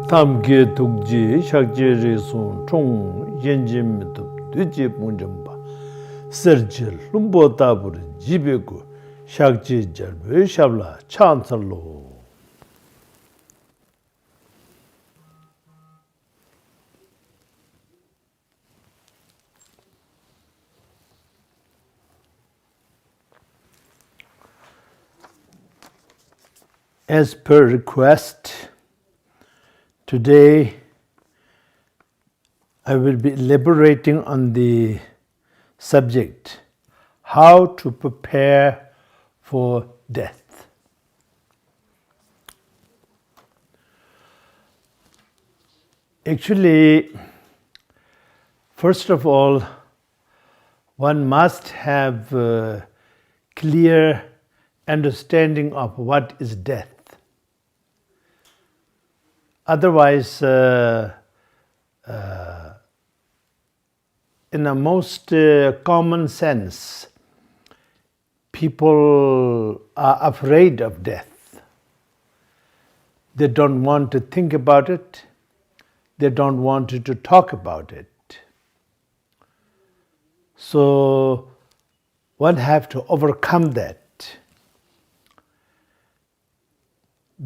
tamke tukji shakje resun chung yenjim duje punjamba serje lumbo tabur jibeku shakje jarbe shabla chansalo. As per request, today I will be elaborating on the subject, how to prepare for death. Actually, first of all, one must have a clear understanding of what is death. Otherwise, in a most common sense, people are afraid of death. They don't want to think about it. They don't want to talk about it. So one have to overcome that.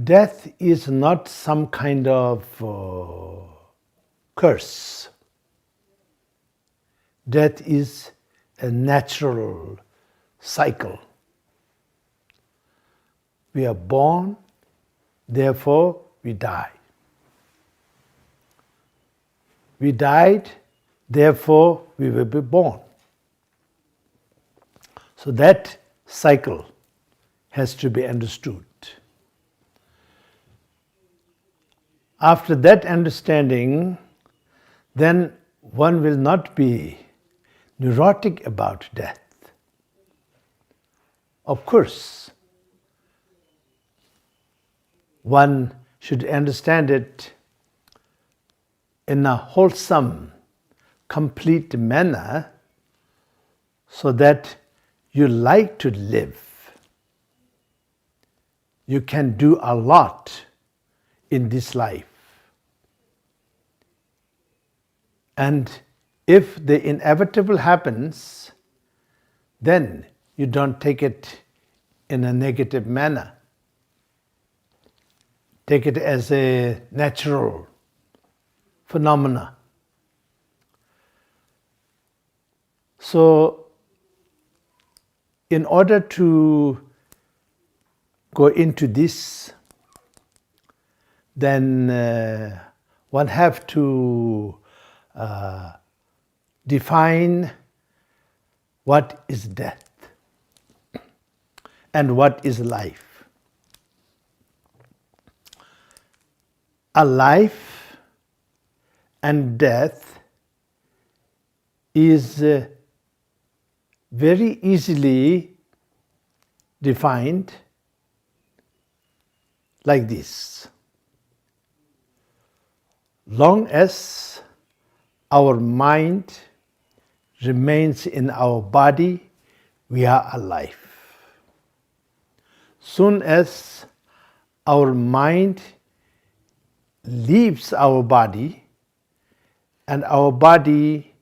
Death is not some kind of curse. Death is a natural cycle. We are born, therefore we die. We died, therefore we will be born. So that cycle has to be understood. After that understanding, then one will not be neurotic about death. Of course, one should understand it in a wholesome, complete manner so that you like to live. You can do a lot in this life. And if the inevitable happens, then you don't take it in a negative manner. Take it as a natural phenomena. So, in order to go into this, then one have to define what is death and what is life. A life and death is very easily defined like this. Long as our mind remains in our body, we are alive. Soon as our mind leaves our body and our body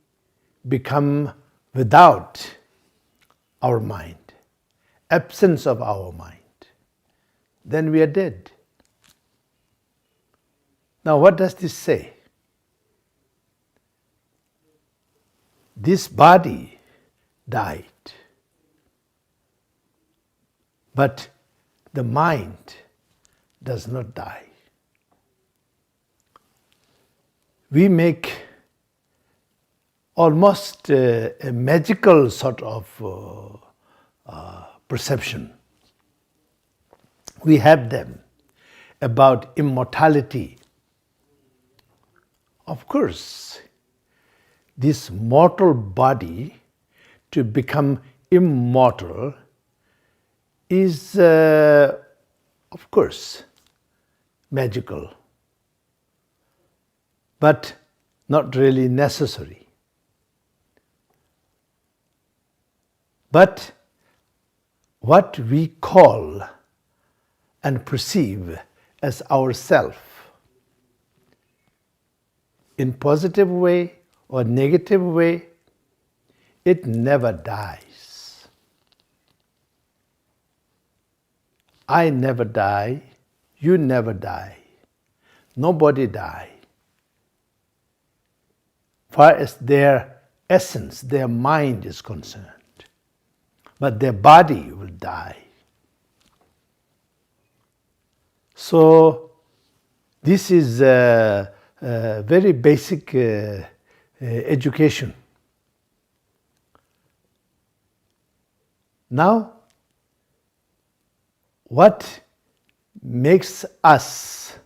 become without our mind, absence of our mind, then we are dead. Now what does this say? This body died, but the mind does not die. We make almost a magical sort of perception. We have them about immortality. Of course, this mortal body to become immortal is, of course, magical, but not really necessary. But what we call and perceive as ourself in positive way or negative way, it never dies. I never die, you never die, nobody die. Far as their essence, their mind is concerned. But their body will die. So this is a very basic education. Now, what makes us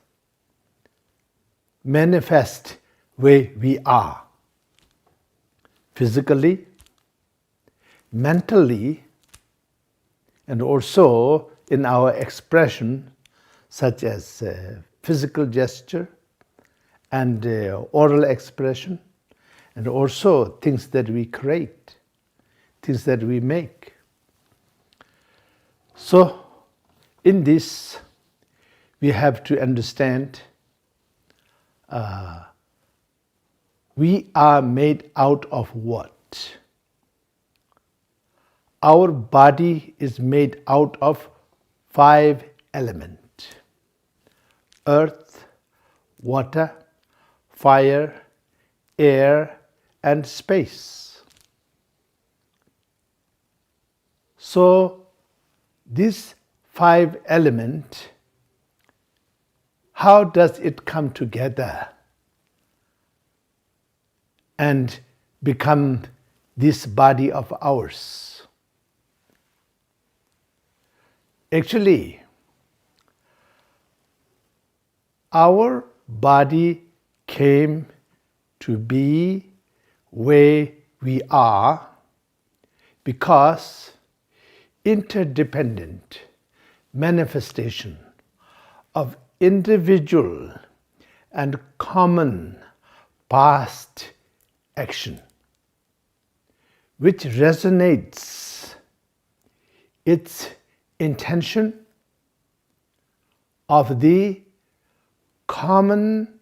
manifest where we are? Physically, mentally, and also in our expression, such as physical gesture and oral expression, and also things that we create, things that we make. So, in this, we have to understand we are made out of what? Our body is made out of 5 elements: earth, water, fire, air, and space. So, these 5 elements, how does it come together and become this body of ours? Actually, our body came to be where we are because interdependent manifestation of individual and common past action, which resonates its intention of the common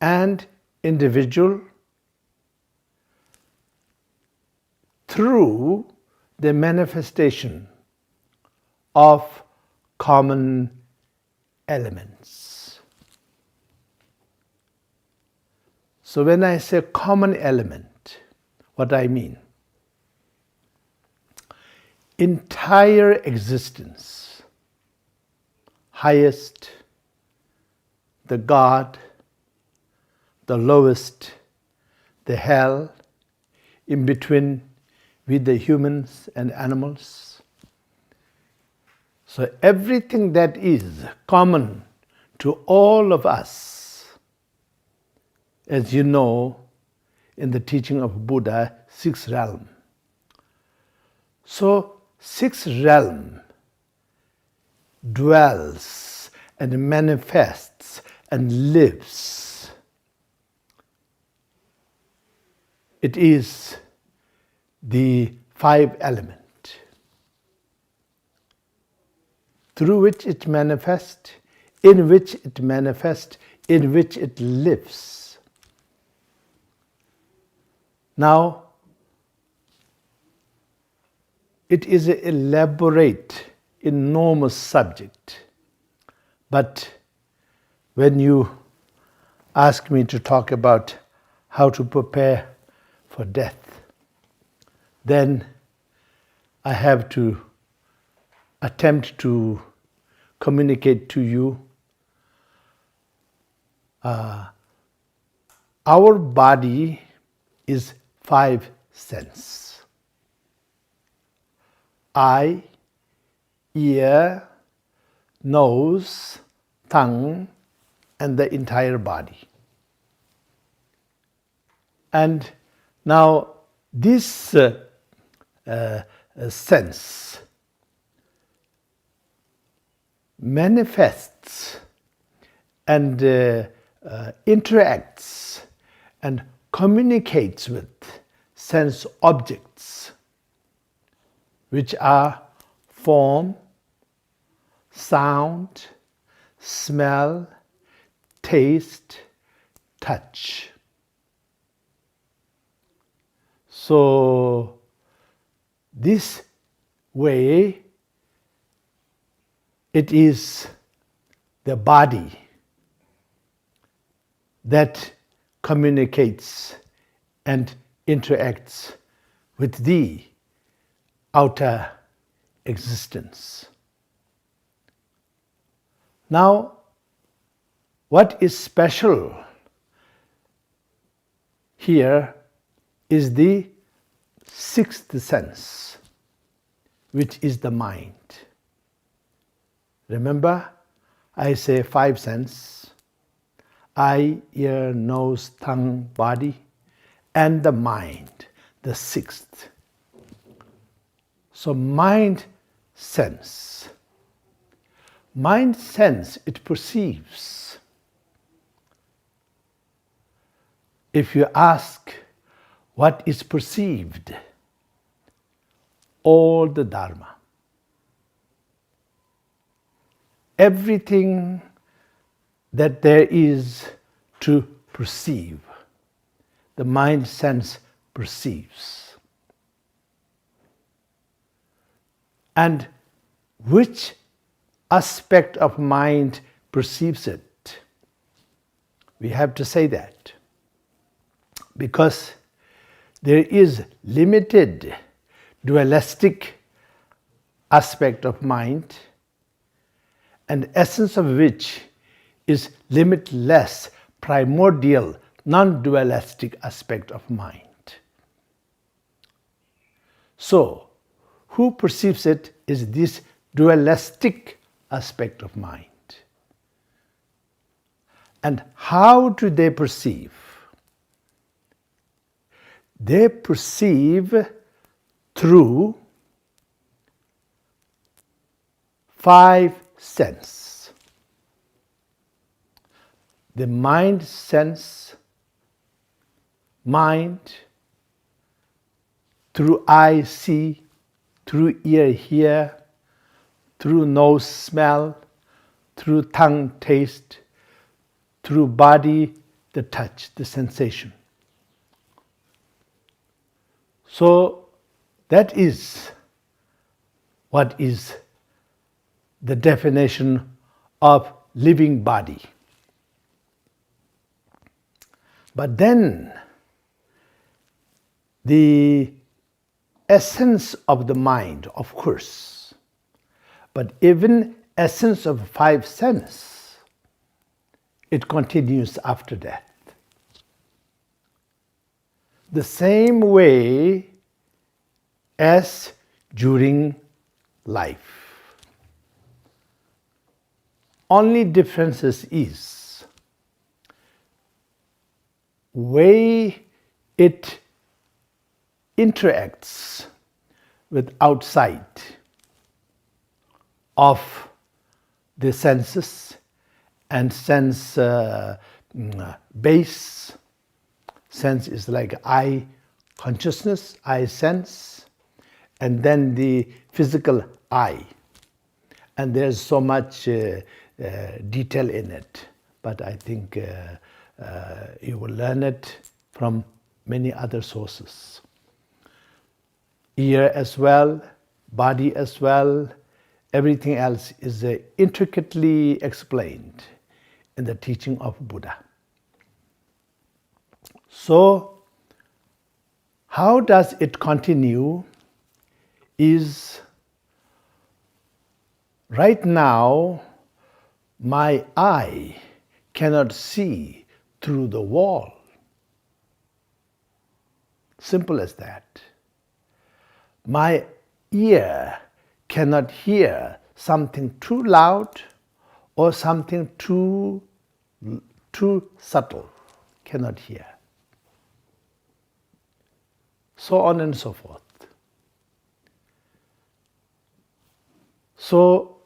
and individual through the manifestation of common elements. So when I say common element, what I mean? Entire existence, highest, the God, the lowest, the hell, in between with the humans and animals. So everything that is common to all of us, as you know, in the teaching of Buddha, 6 realms. So 6 realms dwells and manifests and lives. It is the 5 elements through which it manifests, in which it manifests, in which it lives. Now, it is an elaborate, enormous subject, but when you ask me to talk about how to prepare for death, then I have to attempt to communicate to you our body is 5 senses: eye, ear, nose, tongue, and the entire body. And now this sense manifests and interacts and communicates with sense objects, which are form, sound, smell, taste, touch. So this way, it is the body that communicates and interacts with the outer existence. Now, what is special here is the sixth sense, which is the mind. Remember, I say five senses: eye, ear, nose, tongue, body, and the mind, the sixth. So mind sense. Mind sense, it perceives. If you ask what is perceived, all the Dharma. Everything that there is to perceive, the mind sense perceives. And which aspect of mind perceives it? We have to say that, because there is limited dualistic aspect of mind, and essence of which is limitless, primordial, non-dualistic aspect of mind. So, who perceives it is this dualistic aspect of mind. And how do they perceive? They perceive through five senses. The mind sense, mind, through eye see, through ear hear, through nose smell, through tongue taste, through body the touch, the sensation. So that is what is the definition of living body. But then the essence of the mind, of course, but even essence of five senses, it continues after death. The same way as during life. Only differences is way it interacts with outside of the senses and sense base. Sense is like eye consciousness, eye sense, and then the physical eye. And there's so much detail in it, but I think you will learn it from many other sources. Ear as well, body as well, everything else is intricately explained in the teaching of Buddha. So, how does it continue is, right now, my eye cannot see through the wall. Simple as that. My ear cannot hear something too loud or something too subtle. Cannot hear. So on and so forth. So,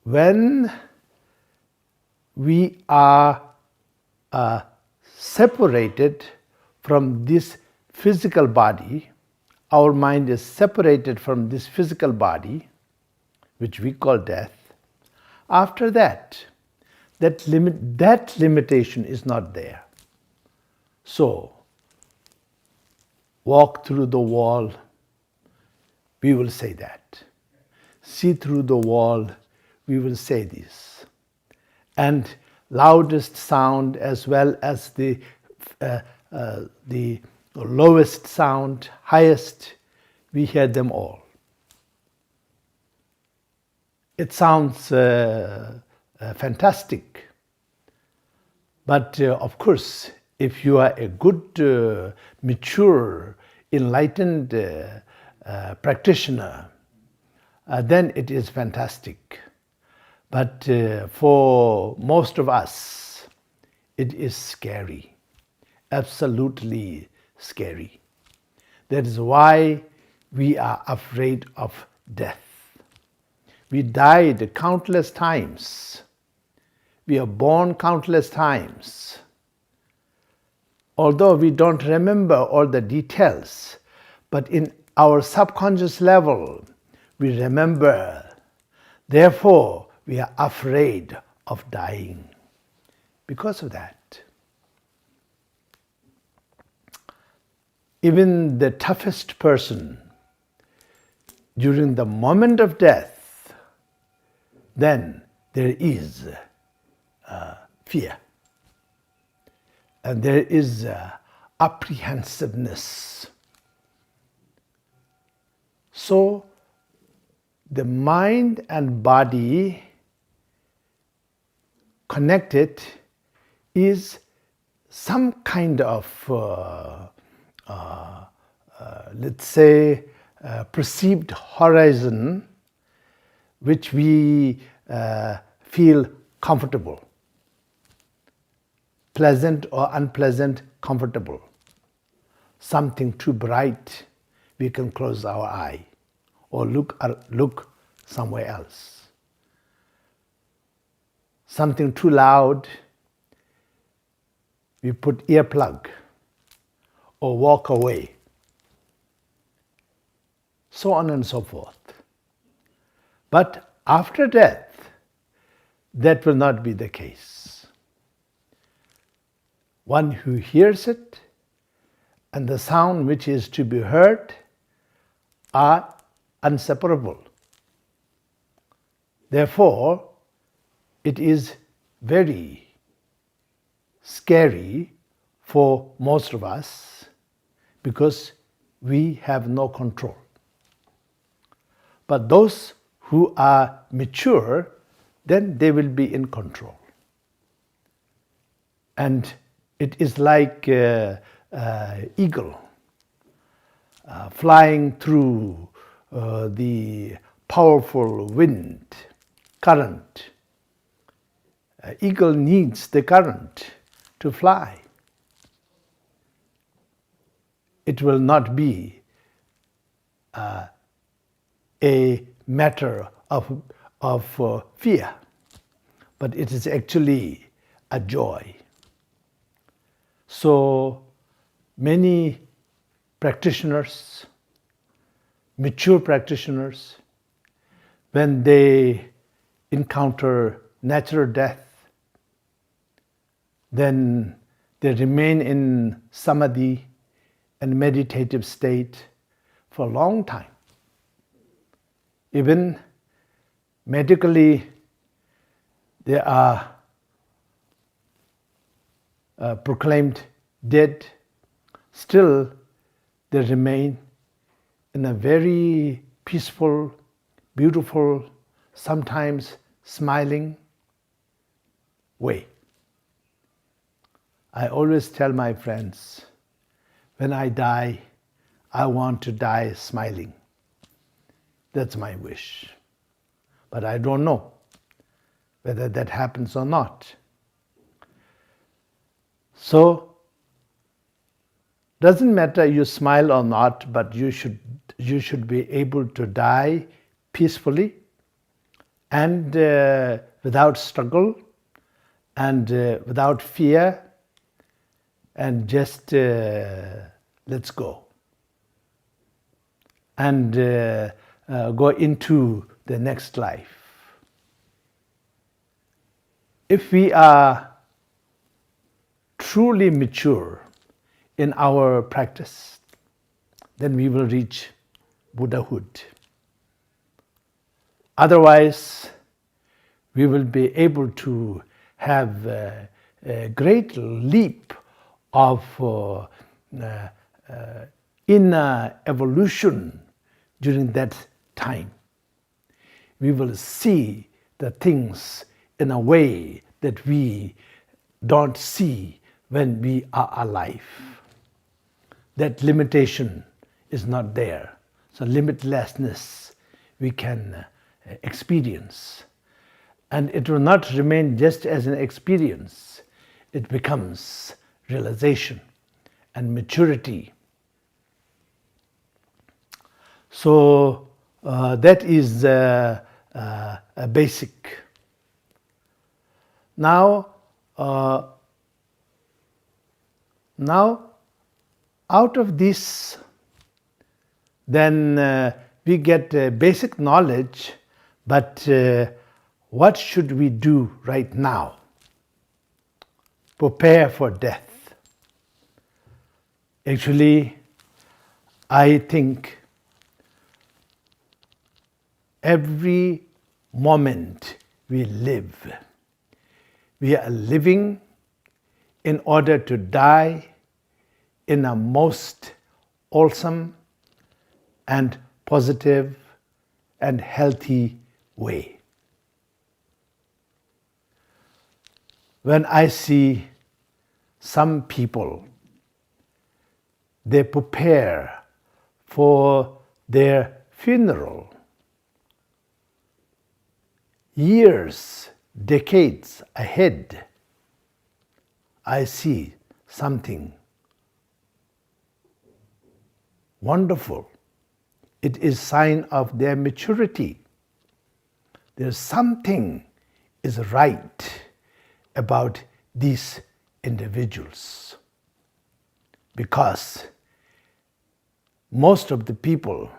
when we are separated from this physical body, our mind is separated from this physical body, which we call death. After that, that limitation is not there. So, walk through the wall, we will say that. See through the wall, we will say this. And loudest sound as well as the lowest sound, highest, we hear them all. It sounds fantastic, but of course, if you are a good, mature, enlightened practitioner, then it is fantastic. But for most of us, it is scary, absolutely scary. That is why we are afraid of death. We died countless times. We are born countless times. Although we don't remember all the details, but in our subconscious level, we remember. Therefore, we are afraid of dying because of that. Even the toughest person, during the moment of death, then there is fear. And there is apprehensiveness. So, the mind and body connected is some kind of, let's say, perceived horizon which we feel comfortable, pleasant or unpleasant, comfortable. Something too bright, we can close our eye or look somewhere else. Something too loud, we put earplug or walk away. So on and so forth. But after death, that will not be the case. One who hears it and the sound which is to be heard are inseparable. Therefore, it is very scary for most of us because we have no control. But those who are mature, then they will be in control. And it is like eagle flying through the powerful wind, current. Eagle needs the current to fly. It will not be a matter of fear, but it is actually a joy. So many practitioners, mature practitioners, when they encounter natural death, then they remain in samadhi and meditative state for a long time. Even medically, they are proclaimed dead, still they remain in a very peaceful, beautiful, sometimes smiling way. I always tell my friends, when I die, I want to die smiling. That's my wish. But I don't know whether that happens or not. So, doesn't matter you smile or not, but you should be able to die peacefully and without struggle and without fear, and just let's go and go into the next life. if we are truly mature in our practice, then we will reach Buddhahood. Otherwise, we will be able to have a great leap of inner evolution during that time. We will see the things in a way that we don't see when we are alive. That limitation is not there. So limitlessness we can experience. And it will not remain just as an experience. It becomes realization and maturity. So that is a basic. Now out of this, then we get basic knowledge, but what should we do right now? Prepare for death. Actually, I think every moment we live, we are living in order to die in a most wholesome and positive and healthy way. When I see some people, they prepare for their funeral years, decades ahead, I see something wonderful. It is sign of their maturity. There's something is right about these individuals, because most of the people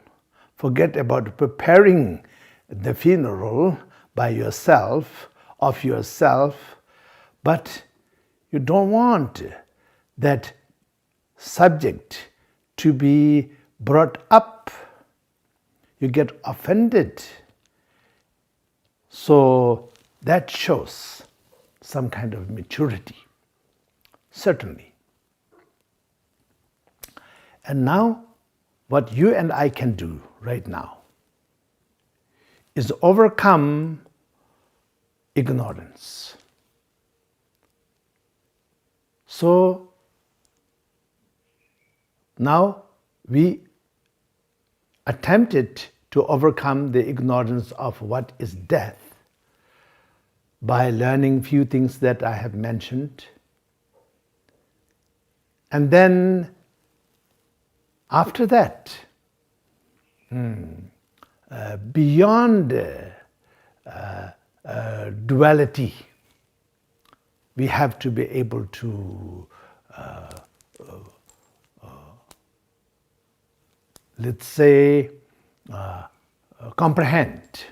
forget about preparing the funeral by yourself, of yourself, but you don't want that subject to be brought up. You get offended. So that shows some kind of maturity, certainly. And now, what you and I can do right now is overcome ignorance. So now we attempted to overcome the ignorance of what is death by learning few things that I have mentioned. And then after that, beyond duality, we have to be able to let's say comprehend,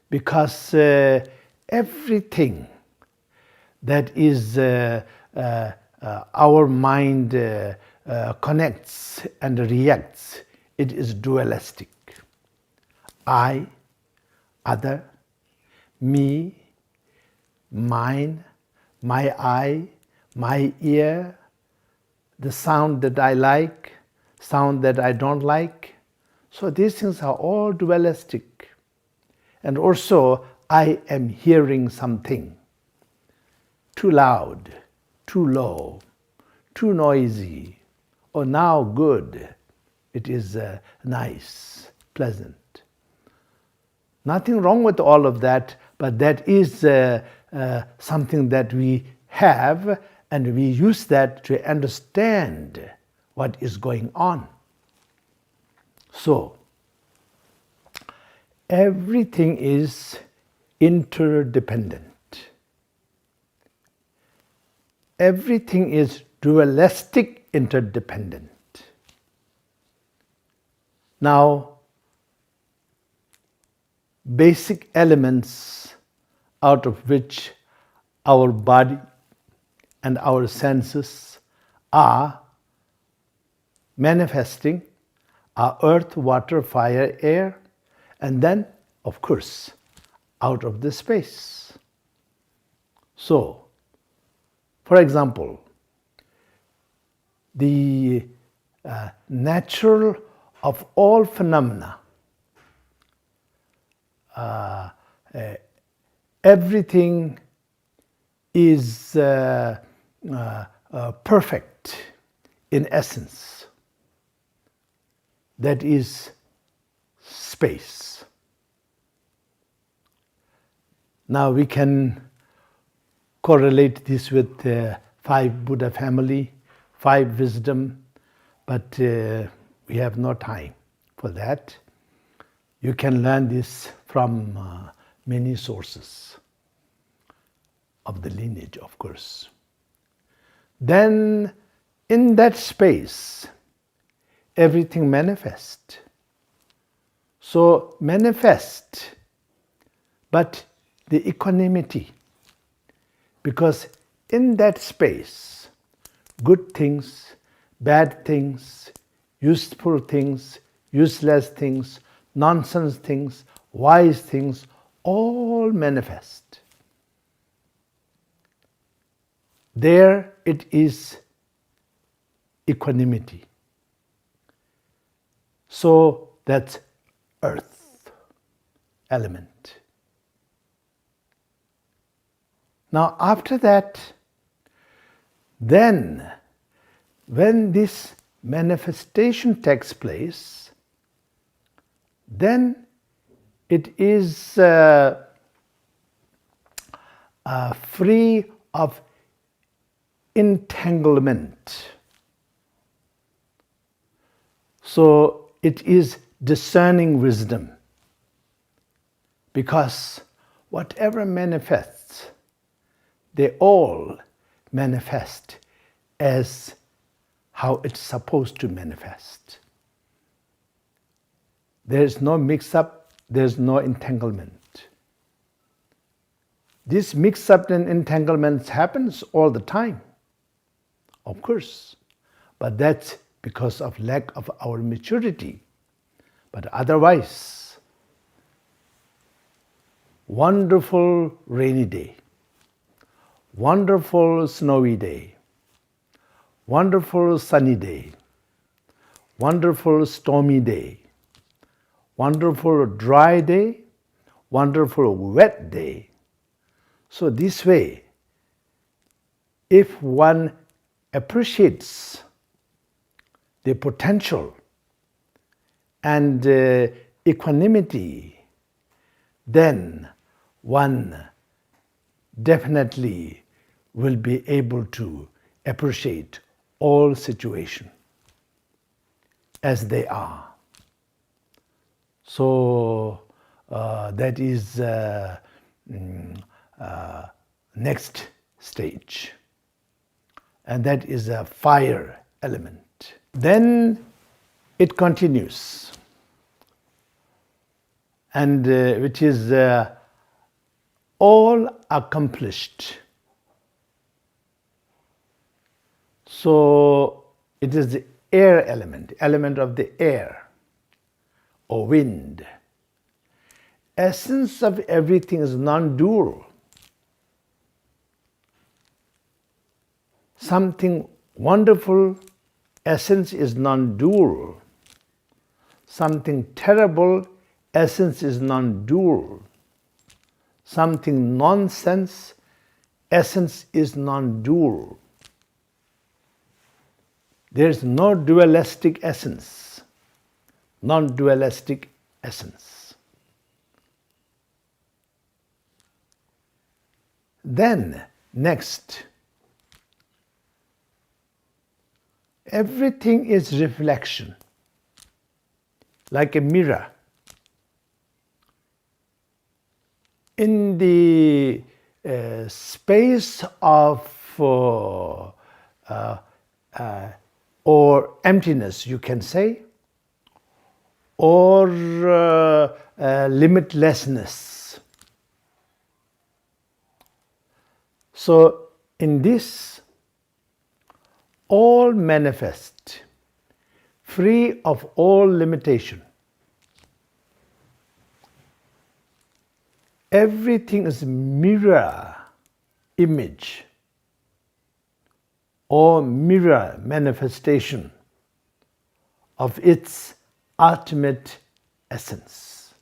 because everything that is our mind connects and reacts, it is dualistic. I, other, me, mine, my eye, my ear, the sound that I like, sound that I don't like. So these things are all dualistic. And also, I am hearing something too loud, too low, too noisy, or now good. It is nice, pleasant. Nothing wrong with all of that, but that is something that we have, and we use that to understand what is going on. So, everything is interdependent. Everything is dualistic interdependent. Now, basic elements out of which our body and our senses are manifesting are earth, water, fire, air, and then, of course, out of the space. So, for example, the natural of all phenomena, everything is perfect in essence. That is space. Now we can correlate this with the 5 Buddha family, 5 wisdom, but we have no time for that. You can learn this from many sources of the lineage, of course. Then in that space, everything manifests. So manifest, but the equanimity, because in that space, good things, bad things, useful things, useless things, nonsense things, wise things, all manifest. There it is equanimity. So that's earth element. Now after that, then when this manifestation takes place, then it is free of entanglement. So it is discerning wisdom, because whatever manifests, they all manifest as how it's supposed to manifest. There is no mix-up, there is no entanglement. This mix-up and entanglement happens all the time, of course, but that's because of lack of our maturity. But otherwise, wonderful rainy day, wonderful snowy day, wonderful sunny day, wonderful stormy day, wonderful dry day, wonderful wet day. So this way, if one appreciates the potential and equanimity, then one definitely will be able to appreciate all situations as they are. So that is next stage, and that is a fire element. Then it continues, and which is all accomplished. So it is the air element, element of the air or wind. Essence of everything is non-dual. Something wonderful, essence is non-dual. Something terrible, essence is non-dual. Something nonsense, essence is non-dual. There is no dualistic essence, non-dualistic essence. Then, next, everything is reflection, like a mirror. In the space of or emptiness, you can say, or limitlessness. So in this, all manifest, free of all limitation. Everything is mirror image or mirror manifestation of its ultimate essence.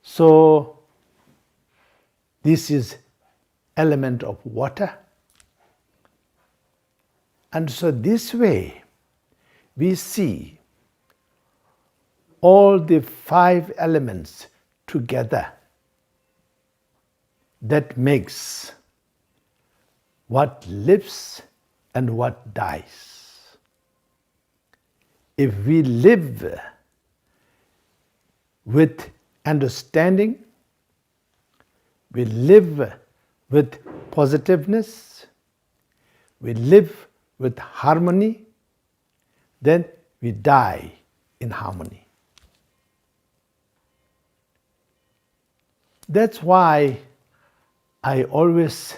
So this is element of water. And so this way we see all the 5 elements together that makes what lives and what dies. If we live with understanding, we live with positiveness, we live with harmony, then we die in harmony. That's why I always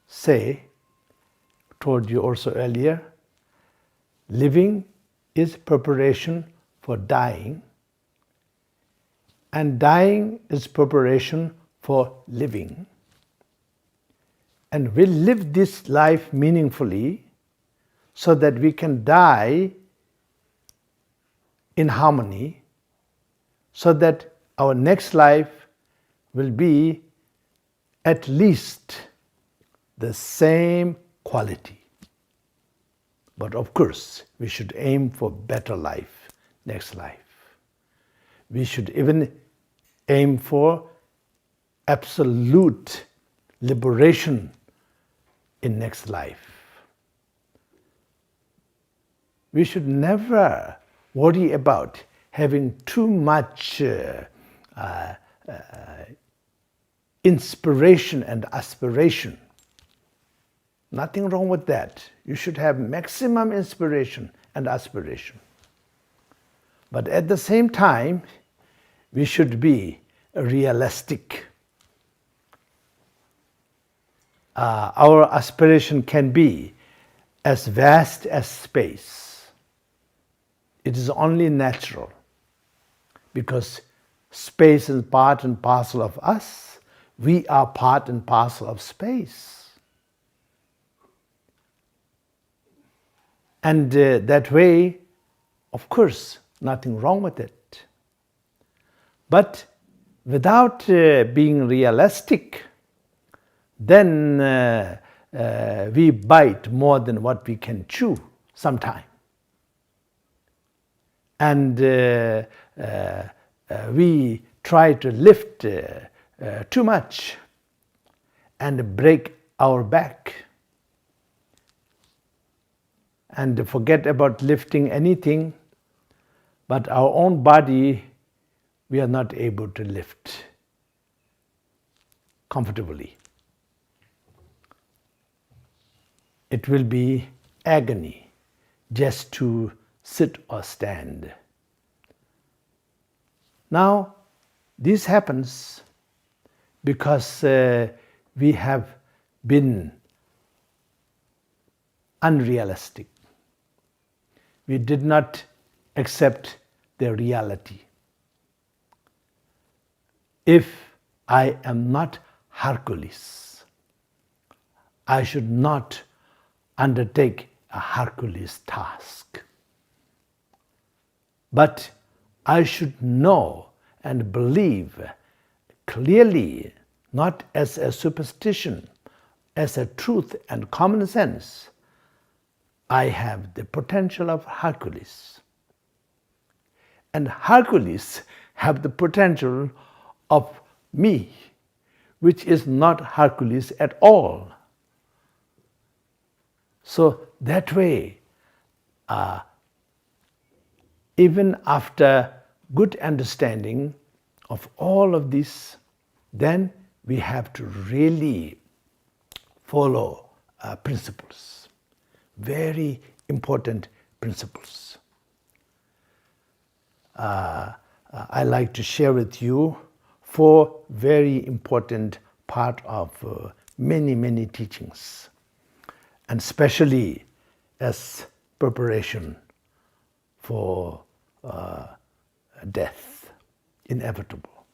say, told you also earlier, living is preparation for dying, and dying is preparation for living. And we live this life meaningfully so that we can die in harmony, so that our next life will be at least the same quality. But of course, we should aim for better life, next life. We should even aim for absolute liberation in next life. We should never worry about having too much inspiration and aspiration. Nothing wrong with that. You should have maximum inspiration and aspiration. But at the same time, we should be realistic. Our aspiration can be as vast as space. It is only natural, because space is part and parcel of us. We are part and parcel of space. And that way, of course, nothing wrong with it. But without being realistic, then we bite more than what we can chew sometime. And we try to lift too much and break our back and forget about lifting anything, but our own body we are not able to lift comfortably. It will be agony just to sit or stand. Now, this happens because we have been unrealistic. We did not accept the reality. If I am not Hercules, I should not undertake a Hercules task. But I should know and believe clearly, not as a superstition, as a truth and common sense, I have the potential of Hercules. And Hercules have the potential of me, which is not Hercules at all. So that way, even after good understanding of all of this, then we have to really follow principles, very important principles. I like to share with you four very important part of many teachings, and especially as preparation for death, inevitable.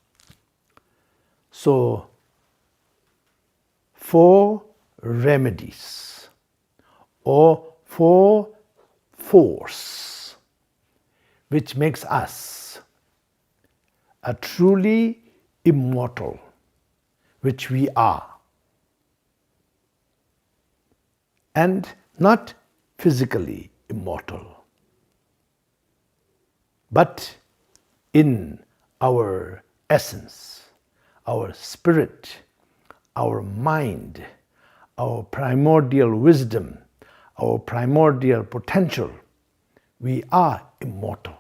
So, four remedies or four force which makes us a truly immortal, which we are, and not physically immortal, but in our essence, our spirit, our mind, our primordial wisdom, our primordial potential, we are immortal.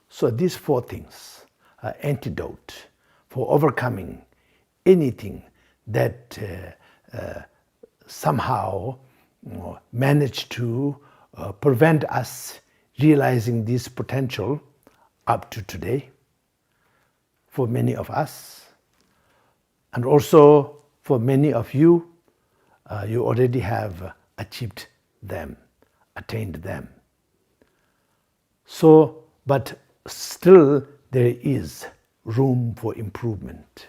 So these four things are antidote for overcoming anything that somehow managed to prevent us realizing this potential up to today for many of us, and also for many of you, you already have achieved them, attained them. So, but still there is room for improvement.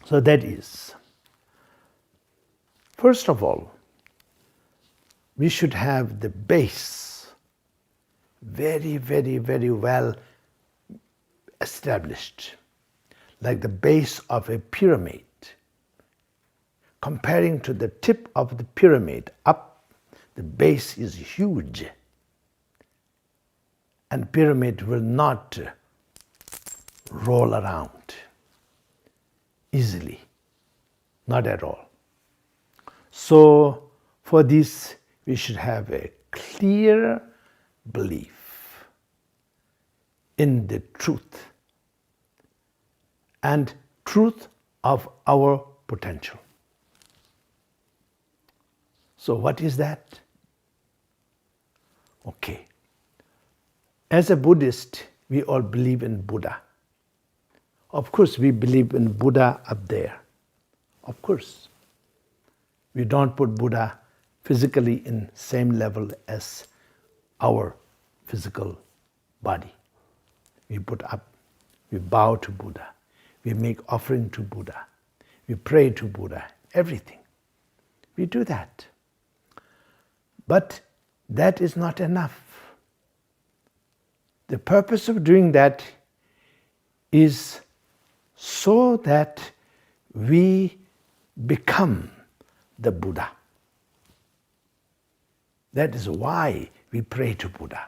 So that is, first of all, we should have the base very well established, like the base of a pyramid. Comparing to the tip of the pyramid up, the base is huge, and pyramid will not roll around easily, not at all. So for this, we should have a clear belief in the truth and truth of our potential. So what is that? Okay. As a Buddhist, we all believe in Buddha. Of course, we believe in Buddha up there. Of course. We don't put Buddha physically in same level as our physical body. We put up, we bow to Buddha, we make offering to Buddha, we pray to Buddha, everything. We do that. But that is not enough. The purpose of doing that is so that we become the Buddha. That is why we pray to Buddha.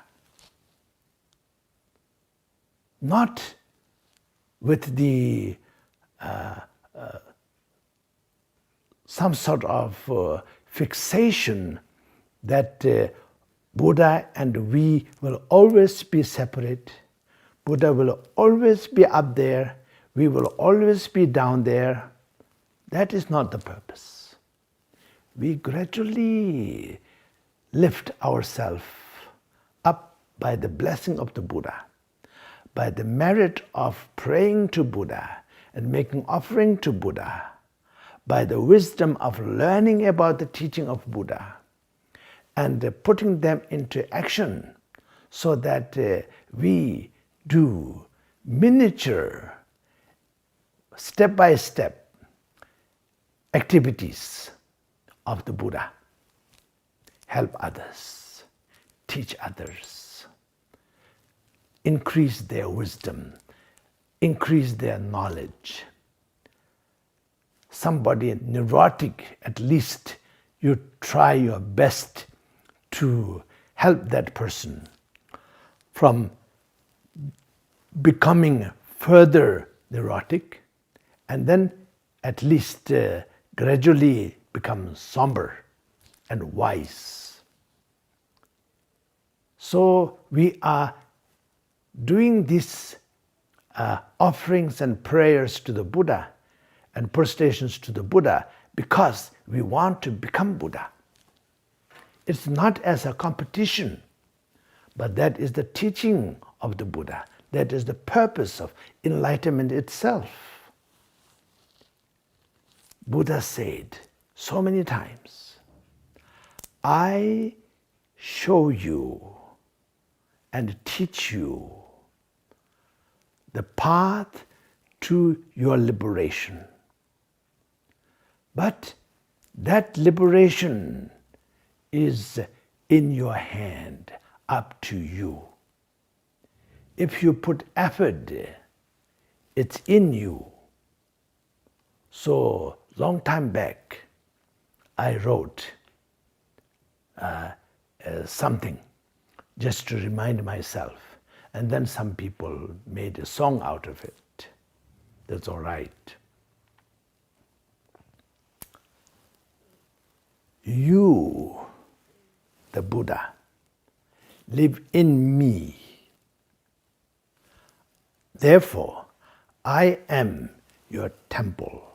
Not with the some sort of fixation that Buddha and we will always be separate. Buddha will always be up there. We will always be down there. That is not the purpose. We gradually lift ourselves up by the blessing of the Buddha, by the merit of praying to Buddha and making offering to Buddha, by the wisdom of learning about the teaching of Buddha, and putting them into action so that we do miniature, step-by-step activities of the Buddha. Help others, teach others, increase their wisdom, increase their knowledge. Somebody neurotic, at least you try your best to help that person from becoming further neurotic, and then at least gradually become somber and wise. So we are doing these offerings and prayers to the Buddha and prostrations to the Buddha because we want to become Buddha. It's not as a competition, but that is the teaching of the Buddha. That is the purpose of enlightenment itself. Buddha said so many times, I show you and teach you the path to your liberation. But that liberation is in your hand, up to you. If you put effort, it's in you. So, long time back, I wrote something just to remind myself. And then some people made a song out of it. That's all right. You, the Buddha, live in me. Therefore, I am your temple.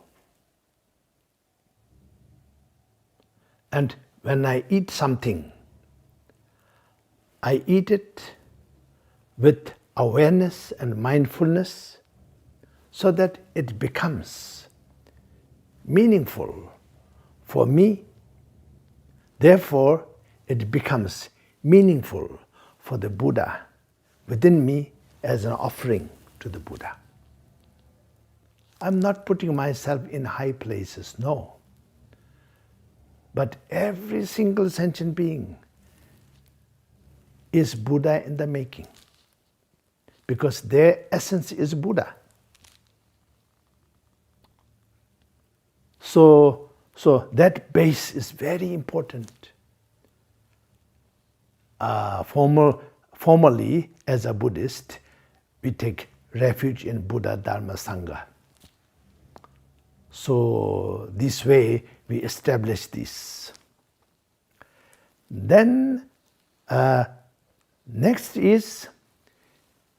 And when I eat something, I eat it with awareness and mindfulness so that it becomes meaningful for me. Therefore, it becomes meaningful for the Buddha within me as an offering to the Buddha. I'm not putting myself in high places, no. But every single sentient being is Buddha in the making, because their essence is Buddha. So that base is very important. Formally, as a Buddhist, we take refuge in Buddha, Dharma, Sangha. So this way we establish this. Then next is,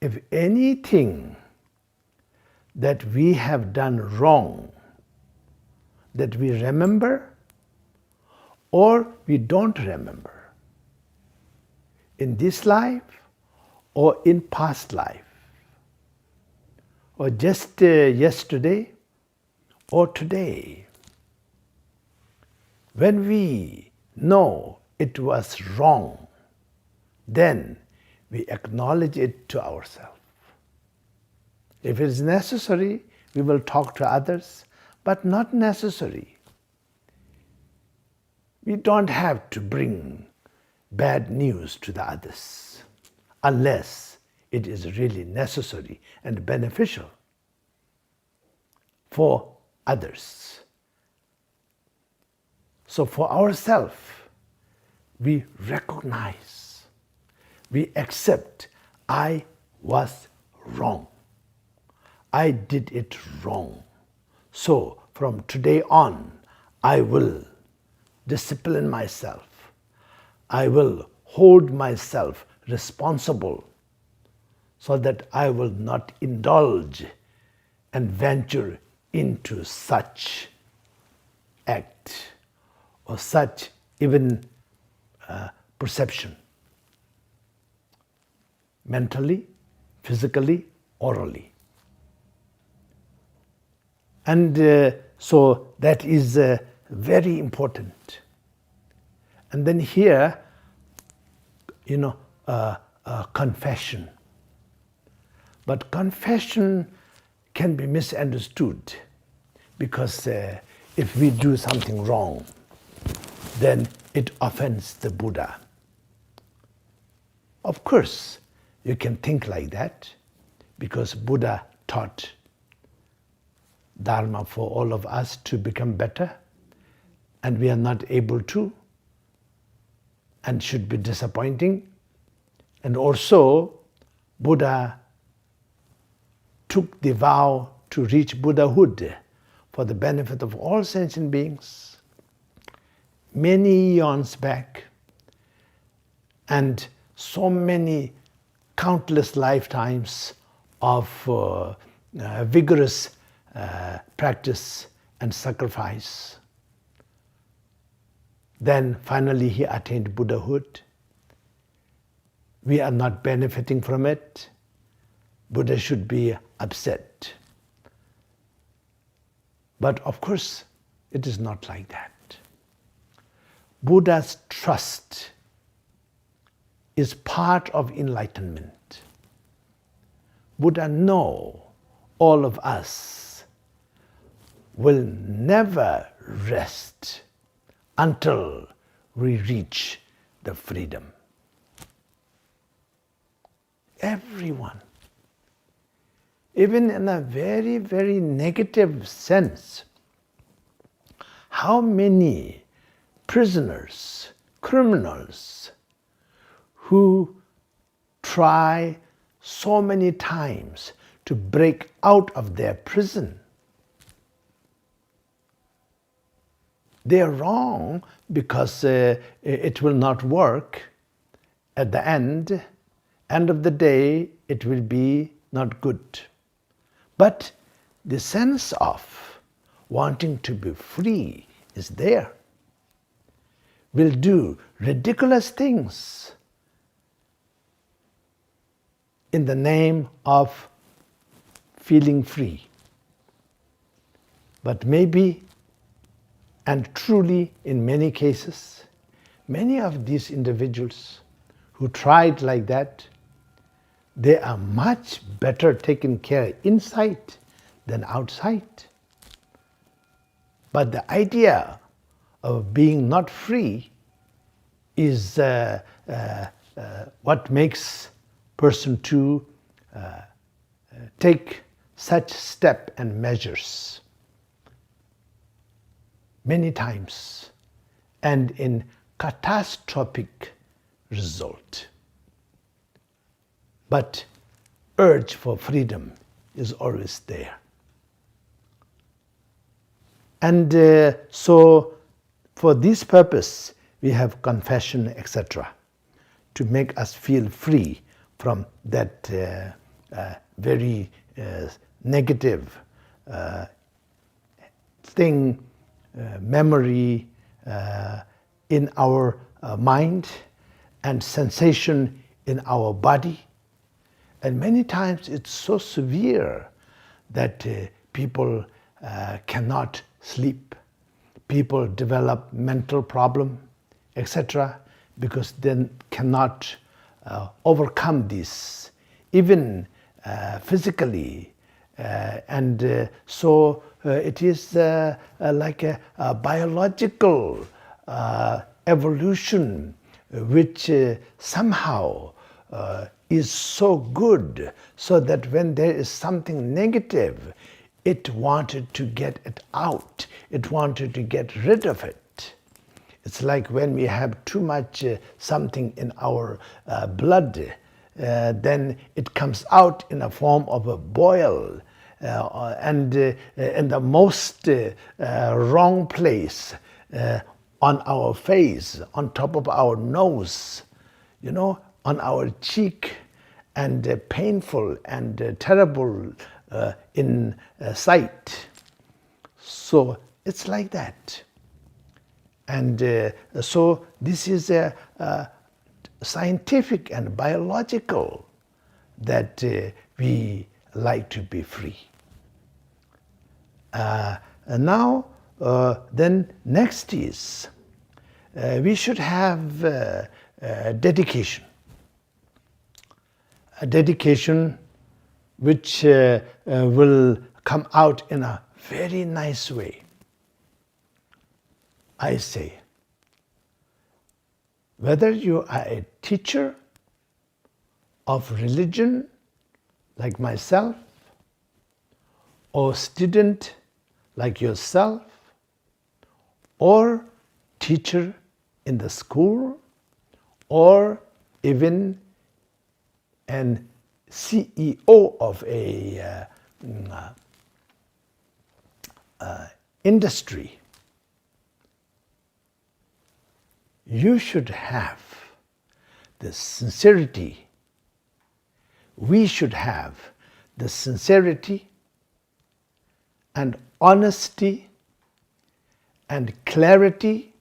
if anything that we have done wrong, that we remember or we don't remember, in this life or in past life, or just yesterday or today, when we know it was wrong, then we acknowledge it to ourselves. If it is necessary, we will talk to others, but not necessary. We don't have to bring bad news to the others unless it is really necessary and beneficial for others. So for ourselves, we recognize, we accept, I was wrong. I did it wrong. So from today on, I will discipline myself. I will hold myself responsible so that I will not indulge and venture into such act or such even perception, mentally, physically, orally. And so that is very important. And then here, confession. But confession can be misunderstood, because if we do something wrong, then it offends the Buddha. Of course, you can think like that, because Buddha taught Dharma for all of us to become better, and we are not able to, and should be disappointing. And also, Buddha took the vow to reach Buddhahood for the benefit of all sentient beings many eons back, and so many countless lifetimes of vigorous practice and sacrifice. Then finally he attained Buddhahood. We are not benefiting from it, Buddha should be upset. But of course, it is not like that. Buddha's trust is part of enlightenment. Buddha knows all of us will never rest until we reach the freedom. Everyone. Even in a very, very negative sense, how many prisoners, criminals, who try so many times to break out of their prison, they are wrong because it will not work. At the end of the day, it will be not good. But the sense of wanting to be free is there. Will do ridiculous things in the name of feeling free. But maybe, and truly in many cases, many of these individuals who tried like that, they are much better taken care inside than outside. But the idea of being not free is what makes person to take such step and measures many times and in catastrophic result. But urge for freedom is always there. And so for this purpose, we have confession, etc., to make us feel free from that very negative thing, memory in our mind and sensation in our body. And many times it's so severe that people cannot sleep. People develop mental problem, etc., because they cannot overcome this, even physically. And so it is like a biological evolution which somehow is so good, so that when there is something negative, it wanted to get it out. It wanted to get rid of it. It's like when we have too much something in our blood, then it comes out in a form of a boil, and in the most wrong place, on our face, on top of our nose, on our cheek, and painful and terrible in sight. So it's like that. And so this is a scientific and biological that we like to be free. And now, then next is we should have dedication. A dedication which will come out in a very nice way. I say, whether you are a teacher of religion like myself, or student like yourself, or teacher in the school, or even an CEO of a industry, you should have the sincerity. We should have the sincerity and honesty and clarity,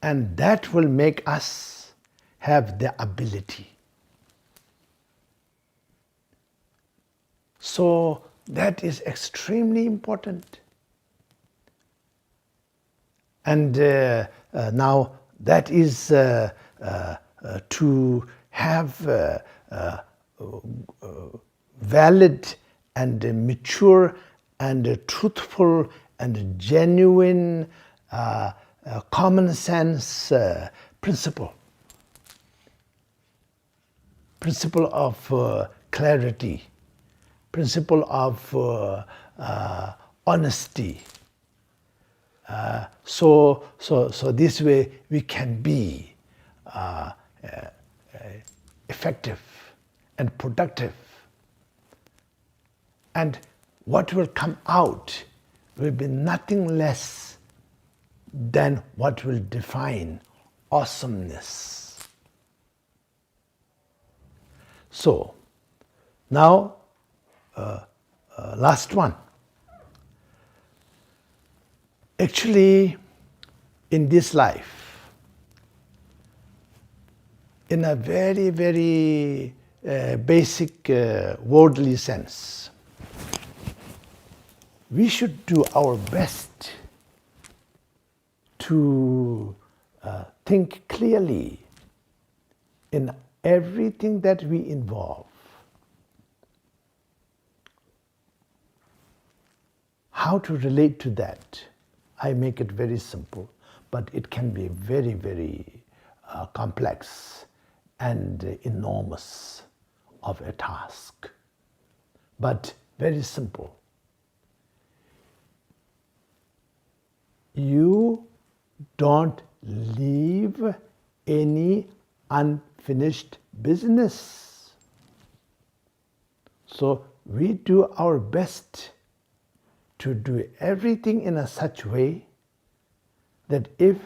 and that will make us have the ability. So that is extremely important. And now that is to have valid and mature and truthful and genuine common sense principle of clarity, principle of honesty. So this way we can be effective and productive. And what will come out will be nothing less than what will define awesomeness. So, now, last one. Actually, in this life, in a very, very basic worldly sense, we should do our best to think clearly in everything that we involve. How to relate to that? I make it very simple, but it can be very, very complex and enormous of a task. But very simple. You don't leave any unfinished business. So we do our best to do everything in a such way that if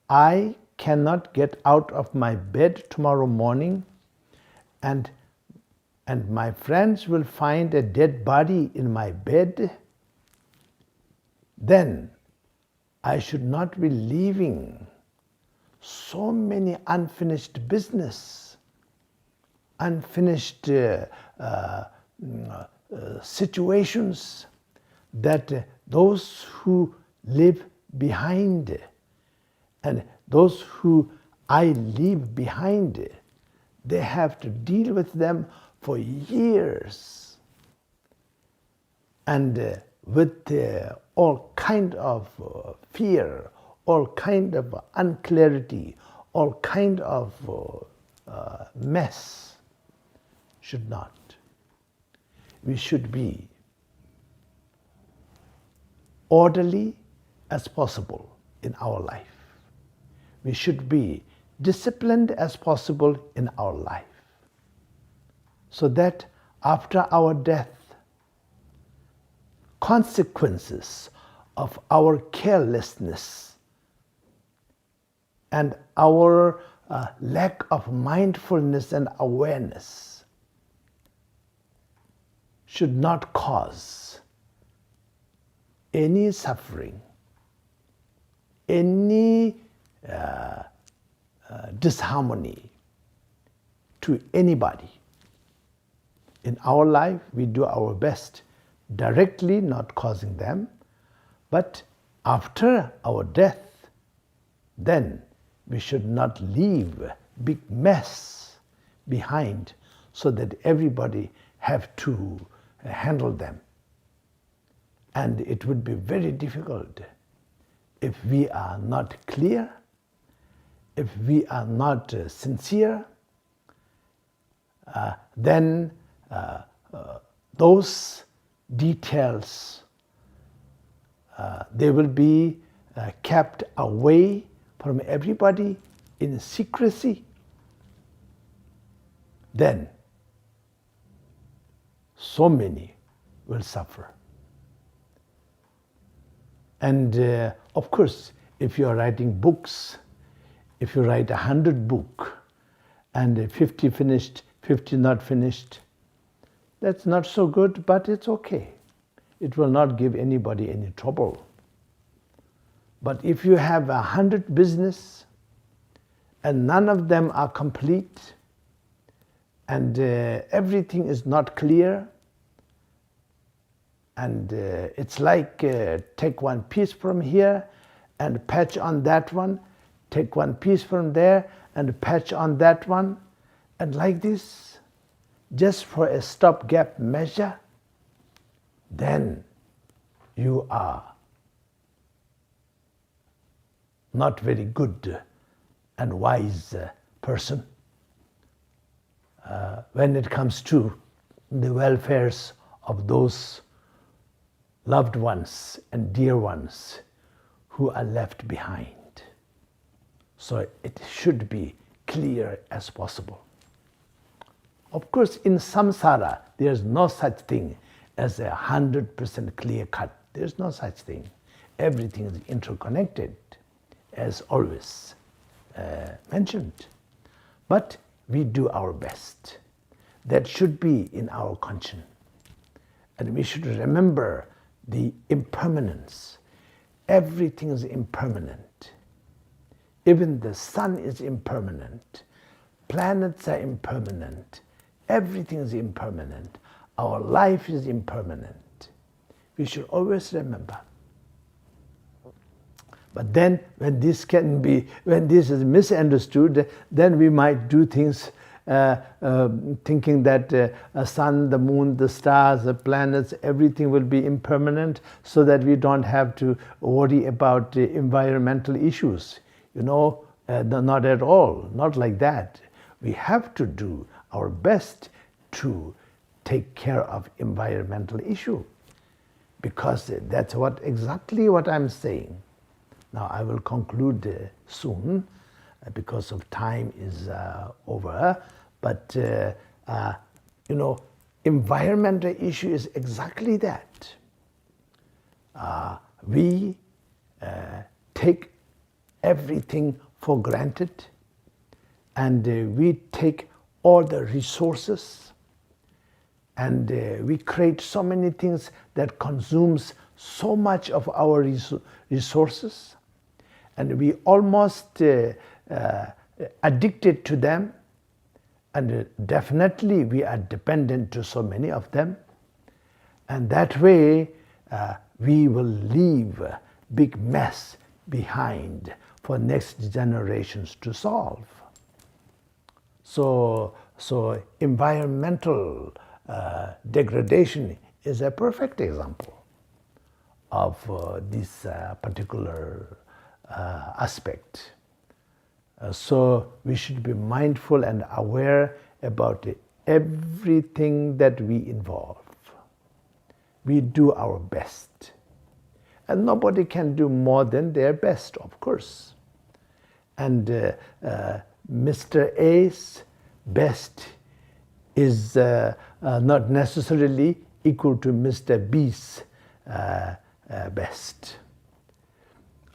I cannot get out of my bed tomorrow morning and my friends will find a dead body in my bed, then I should not be leaving so many unfinished business, unfinished situations that those who live behind and those who I leave behind, they have to deal with them for years and with all kind of fear, all kind of unclarity, all kind of mess. Should not. We should be orderly as possible in our life. We should be disciplined as possible in our life, so that after our death, consequences of our carelessness and our lack of mindfulness and awareness should not cause any suffering, any disharmony to anybody. In our life, we do our best, directly not causing them, but after our death, then we should not leave a big mess behind so that everybody have to handle them. And it would be very difficult if we are not clear, if we are not sincere, then those details, they will be kept away from everybody in secrecy. Then so many will suffer. And of course, if you are writing books, if you write 100 books and 50 finished, 50 not finished, that's not so good, but it's okay. It will not give anybody any trouble. But if you have 100 business and none of them are complete and everything is not clear, And it's like take one piece from here and patch on that one, take one piece from there and patch on that one, and like this, just for a stopgap measure, then you are not very good and wise person when it comes to the welfares of those loved ones and dear ones who are left behind. So it should be clear as possible. Of course, in samsara, there's no such thing as 100% clear cut. There's no such thing. Everything is interconnected, as always mentioned. But we do our best. That should be in our conscience. And we should remember the impermanence. Everything is impermanent. Even the sun is impermanent. Planets are impermanent. Everything is impermanent. Our life is impermanent. We should always remember. But then when this is misunderstood, then we might do things thinking that a sun, the moon, the stars, the planets, everything will be impermanent, so that we don't have to worry about environmental issues. Not at all, not like that. We have to do our best to take care of environmental issue, because that's exactly what I'm saying. Now I will conclude soon, because of time is over. But environmental issue is exactly that. We take everything for granted, and we take all the resources, and we create so many things that consumes so much of our resources, and we almost addicted to them, and definitely we are dependent to so many of them, and that way we will leave a big mess behind for next generations to solve. So environmental degradation is a perfect example of this particular aspect. So we should be mindful and aware about everything that we involve. We do our best. And nobody can do more than their best, of course. And Mr. A's best is not necessarily equal to Mr. B's best.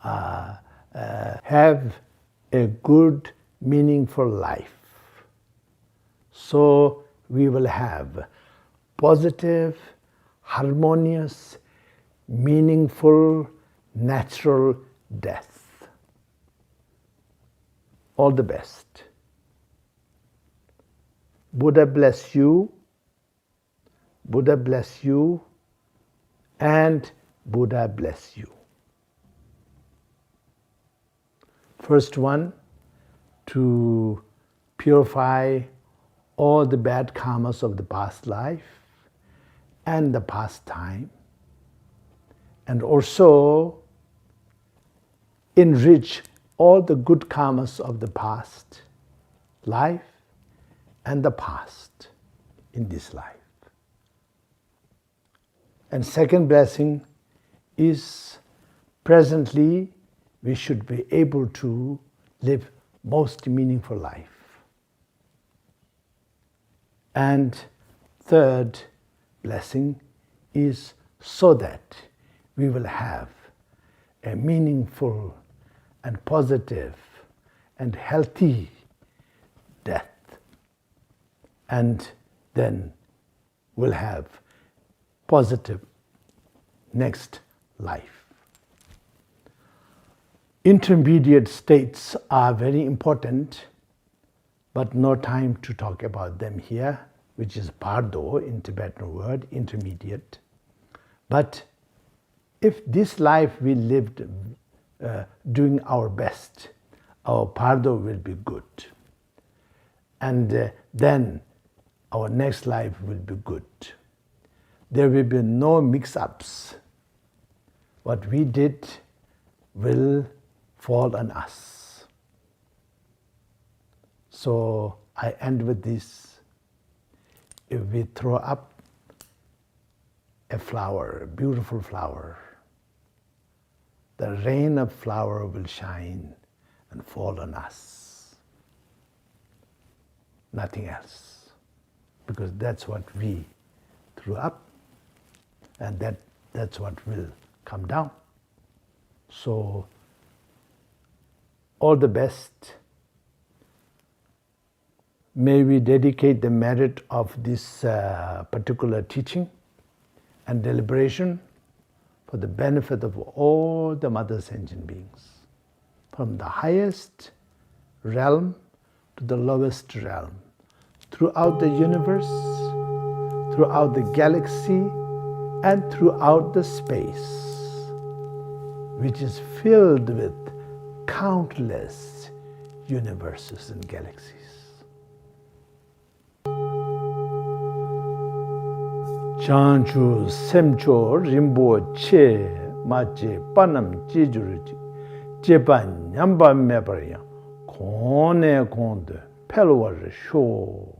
Have a good, meaningful life. So we will have positive, harmonious, meaningful, natural death. All the best. Buddha bless you, Buddha bless you, and Buddha bless you. First one, to purify all the bad karmas of the past life and the past time, and also enrich all the good karmas of the past life and the past in this life. And second blessing is, presently we should be able to live most meaningful life. And third blessing is so that we will have a meaningful and positive and healthy death, and then we'll have positive next life. Intermediate states are very important, but no time to talk about them here, which is pardo in Tibetan word, intermediate. But if this life we lived doing our best, our pardo will be good. And then our next life will be good. There will be no mix-ups. What we did will fall on us. So I end with this. If we throw up a flower, a beautiful flower, the rain of flower will shine and fall on us. Nothing else. Because that's what we threw up, and that's what will come down. So, all the best. May we dedicate the merit of this particular teaching and deliberation for the benefit of all the mother sentient beings, from the highest realm to the lowest realm, throughout the universe, throughout the galaxy, and throughout the space, which is filled with countless universes and galaxies. Chanchu semcho Rinpoche mache panam jijuruji jepan nyamba mebarya kone konde pelwar sho.